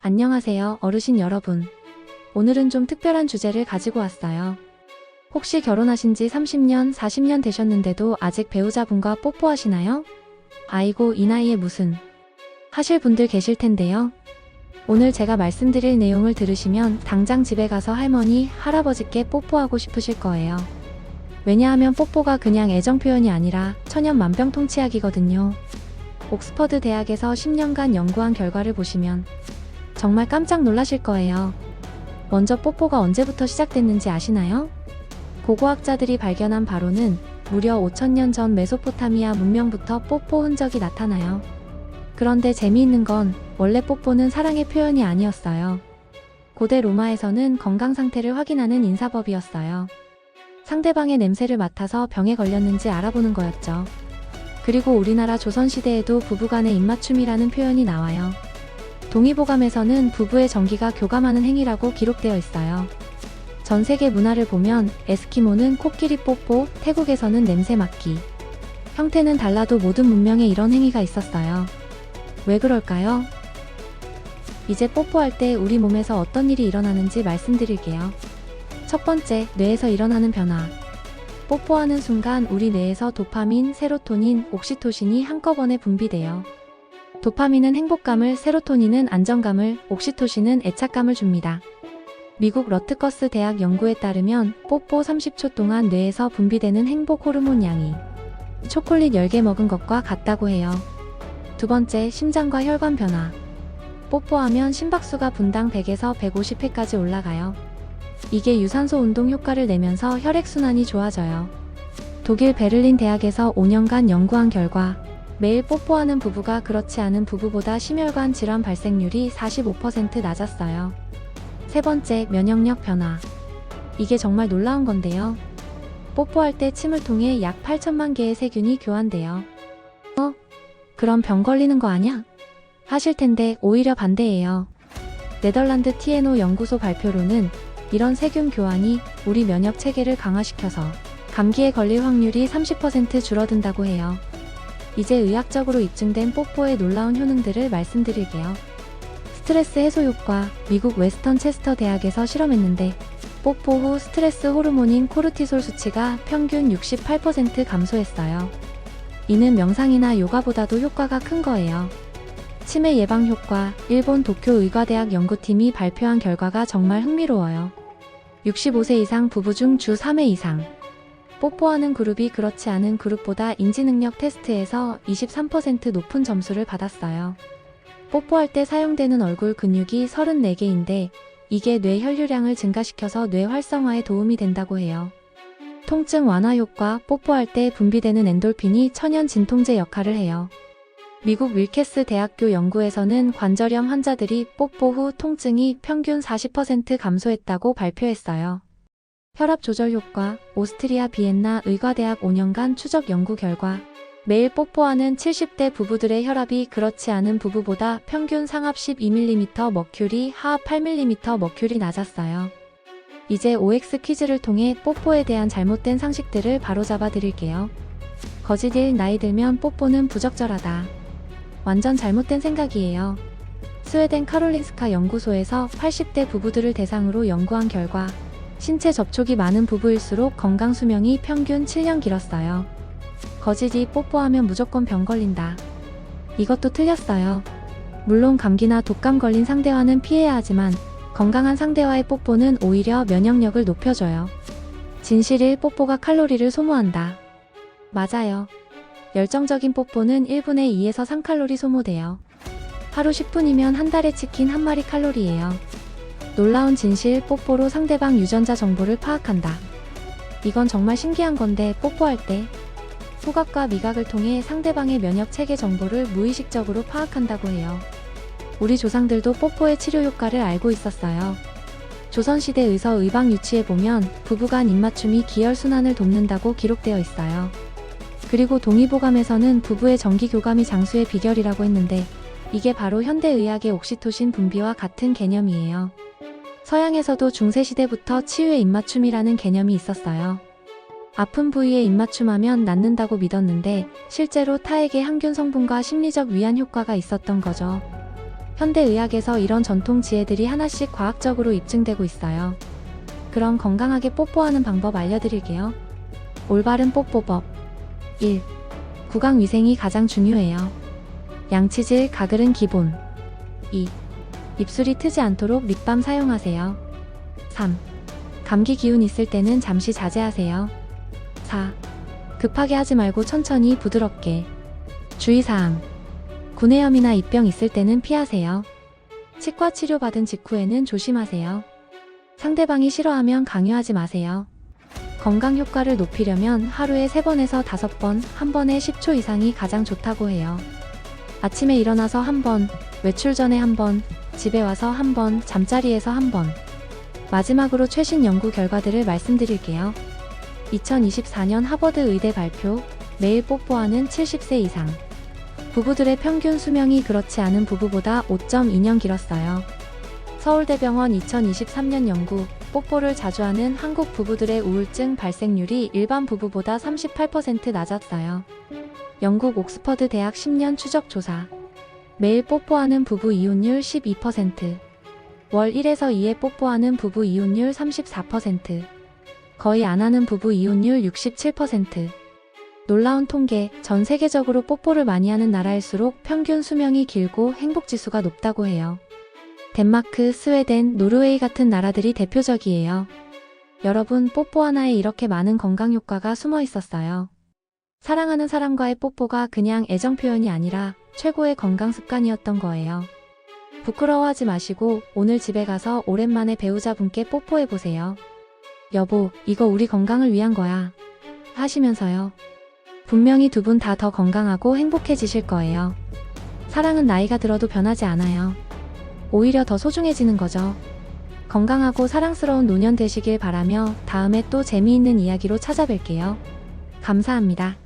안녕하세요, 어르신 여러분. 오늘은 좀 특별한 주제를 가지고 왔어요. 혹시 결혼하신 지 30년, 40년 되셨는데도 아직 배우자분과 뽀뽀하시나요? 아이고, 이 나이에 무슨 하실 분들 계실 텐데요. 오늘 제가 말씀드릴 내용을 들으시면 당장 집에 가서 할머니, 할아버지께 뽀뽀하고 싶으실 거예요. 왜냐하면 뽀뽀가 그냥 애정 표현이 아니라 천연 만병통치약이거든요. 옥스퍼드 대학에서 10년간 연구한 결과를 보시면 정말 깜짝 놀라실 거예요. 먼저 뽀뽀가 언제부터 시작됐는지 아시나요? 고고학자들이 발견한 바로는 무려 5000년 전 메소포타미아 문명부터 뽀뽀 흔적이 나타나요. 그런데 재미있는 건 원래 뽀뽀는 사랑의 표현이 아니었어요. 고대 로마에서는 건강 상태를 확인하는 인사법이었어요. 상대방의 냄새를 맡아서 병에 걸렸는지 알아보는 거였죠. 그리고 우리나라 조선시대에도 부부간의 입맞춤이라는 표현이 나와요. 동의보감에서는 부부의 정기가 교감하는 행위라고 기록되어 있어요. 전 세계 문화를 보면 에스키모는 코끼리 뽀뽀, 태국에서는 냄새 맡기. 형태는 달라도 모든 문명에 이런 행위가 있었어요. 왜 그럴까요? 이제 뽀뽀할 때 우리 몸에서 어떤 일이 일어나는지 말씀드릴게요. 첫 번째, 뇌에서 일어나는 변화. 뽀뽀하는 순간 우리 뇌에서 도파민, 세로토닌, 옥시토신이 한꺼번에 분비돼요. 도파민은 행복감을, 세로토닌은 안정감을, 옥시토신은 애착감을 줍니다. 미국 러트거스 대학 연구에 따르면 뽀뽀 30초 동안 뇌에서 분비되는 행복 호르몬 양이 초콜릿 10개 먹은 것과 같다고 해요. 두 번째, 심장과 혈관 변화. 뽀뽀하면 심박수가 분당 100에서 150회까지 올라가요. 이게 유산소 운동 효과를 내면서 혈액순환이 좋아져요. 독일 베를린 대학에서 5년간 연구한 결과 매일 뽀뽀하는 부부가 그렇지 않은 부부보다 심혈관 질환 발생률이 45% 낮았어요. 세 번째, 면역력 변화. 이게 정말 놀라운 건데요. 뽀뽀할 때 침을 통해 약 8천만 개의 세균이 교환돼요. 그럼 병 걸리는 거 아냐? 하실 텐데 오히려 반대예요. 네덜란드 TNO 연구소 발표로는 이런 세균 교환이 우리 면역 체계를 강화시켜서 감기에 걸릴 확률이 30% 줄어든다고 해요. 이제 의학적으로 입증된 뽀뽀의 놀라운 효능들을 말씀드릴게요. 스트레스 해소 효과. 미국 웨스턴 체스터 대학에서 실험했는데 뽀뽀 후 스트레스 호르몬인 코르티솔 수치가 평균 68% 감소했어요. 이는 명상이나 요가보다도 효과가 큰 거예요. 치매 예방 효과. 일본 도쿄 의과대학 연구팀이 발표한 결과가 정말 흥미로워요. 65세 이상 부부 중 주 3회 이상 뽀뽀하는 그룹이 그렇지 않은 그룹보다 인지능력 테스트에서 23% 높은 점수를 받았어요. 뽀뽀할 때 사용되는 얼굴 근육이 34개인데 이게 뇌 혈류량을 증가시켜서 뇌 활성화에 도움이 된다고 해요. 통증 완화 효과. 뽀뽀할 때 분비되는 엔돌핀이 천연 진통제 역할을 해요. 미국 윌케스 대학교 연구에서는 관절염 환자들이 뽀뽀 후 통증이 평균 40% 감소했다고 발표했어요. 혈압 조절 효과. 오스트리아 비엔나 의과대학 5년간 추적 연구 결과 매일 뽀뽀하는 70대 부부들의 혈압이 그렇지 않은 부부보다 평균 상압 12mm 머큐리, 하압 8mm 머큐리 낮았어요. 이제 OX 퀴즈를 통해 뽀뽀에 대한 잘못된 상식들을 바로잡아 드릴게요. 거짓 일. 나이 들면 뽀뽀는 부적절하다. 완전 잘못된 생각이에요. 스웨덴 카롤린스카 연구소에서 80대 부부들을 대상으로 연구한 결과 신체 접촉이 많은 부부일수록 건강 수명이 평균 7년 길었어요. 거짓이. 뽀뽀하면 무조건 병 걸린다. 이것도 틀렸어요. 물론 감기나 독감 걸린 상대와는 피해야 하지만 건강한 상대와의 뽀뽀는 오히려 면역력을 높여줘요. 진실 1. 뽀뽀가 칼로리를 소모한다. 맞아요. 열정적인 뽀뽀는 1분에 2에서 3칼로리 소모돼요. 하루 10분이면 한 달에 치킨 한 마리 칼로리예요. 놀라운 진실. 뽀뽀로 상대방 유전자 정보를 파악한다. 이건 정말 신기한 건데 뽀뽀할 때 후각과 미각을 통해 상대방의 면역 체계 정보를 무의식적으로 파악한다고 해요. 우리 조상들도 뽀뽀의 치료 효과를 알고 있었어요. 조선시대 의서 의방 유치에 보면 부부간 입맞춤이 기혈순환을 돕는다고 기록되어 있어요. 그리고 동의보감에서는 부부의 정기 교감이 장수의 비결이라고 했는데 이게 바로 현대의학의 옥시토신 분비와 같은 개념이에요. 서양에서도 중세시대부터 치유의 입맞춤이라는 개념이 있었어요. 아픈 부위에 입맞춤하면 낫는다고 믿었는데 실제로 타액의 항균 성분과 심리적 위안 효과가 있었던 거죠. 현대의학에서 이런 전통 지혜들이 하나씩 과학적으로 입증되고 있어요. 그럼 건강하게 뽀뽀하는 방법 알려드릴게요. 올바른 뽀뽀법. 1. 구강 위생이 가장 중요해요. 양치질, 가글은 기본. 2. 입술이 트지 않도록 립밤 사용하세요. 3. 감기 기운 있을 때는 잠시 자제하세요. 4. 급하게 하지 말고 천천히 부드럽게. 주의사항. 구내염이나 입병 있을 때는 피하세요. 치과 치료 받은 직후에는 조심하세요. 상대방이 싫어하면 강요하지 마세요. 건강 효과를 높이려면 하루에 3번에서 5번, 한 번에 10초 이상이 가장 좋다고 해요. 아침에 일어나서 1번, 외출 전에 1번, 집에 와서 1번, 잠자리에서 1번. 마지막으로 최신 연구 결과들을 말씀드릴게요. 2024년 하버드 의대 발표, 매일 뽀뽀하는 70세 이상. 부부들의 평균 수명이 그렇지 않은 부부보다 5.2년 길었어요. 서울대병원 2023년 연구, 뽀뽀를 자주 하는 한국 부부들의 우울증 발생률이 일반 부부보다 38% 낮았어요. 영국 옥스퍼드 대학 10년 추적 조사. 매일 뽀뽀하는 부부 이혼율 12%. 월 1에서 2회 뽀뽀하는 부부 이혼율 34%. 거의 안 하는 부부 이혼율 67%. 놀라운 통계, 전 세계적으로 뽀뽀를 많이 하는 나라일수록 평균 수명이 길고 행복지수가 높다고 해요. 덴마크, 스웨덴, 노르웨이 같은 나라들이 대표적이에요. 여러분, 뽀뽀 하나에 이렇게 많은 건강 효과가 숨어 있었어요. 사랑하는 사람과의 뽀뽀가 그냥 애정 표현이 아니라 최고의 건강 습관이었던 거예요. 부끄러워하지 마시고 오늘 집에 가서 오랜만에 배우자분께 뽀뽀해보세요. 여보, 이거 우리 건강을 위한 거야. 하시면서요. 분명히 두 분 다 더 건강하고 행복해지실 거예요. 사랑은 나이가 들어도 변하지 않아요. 오히려 더 소중해지는 거죠. 건강하고 사랑스러운 노년 되시길 바라며 다음에 또 재미있는 이야기로 찾아뵐게요. 감사합니다.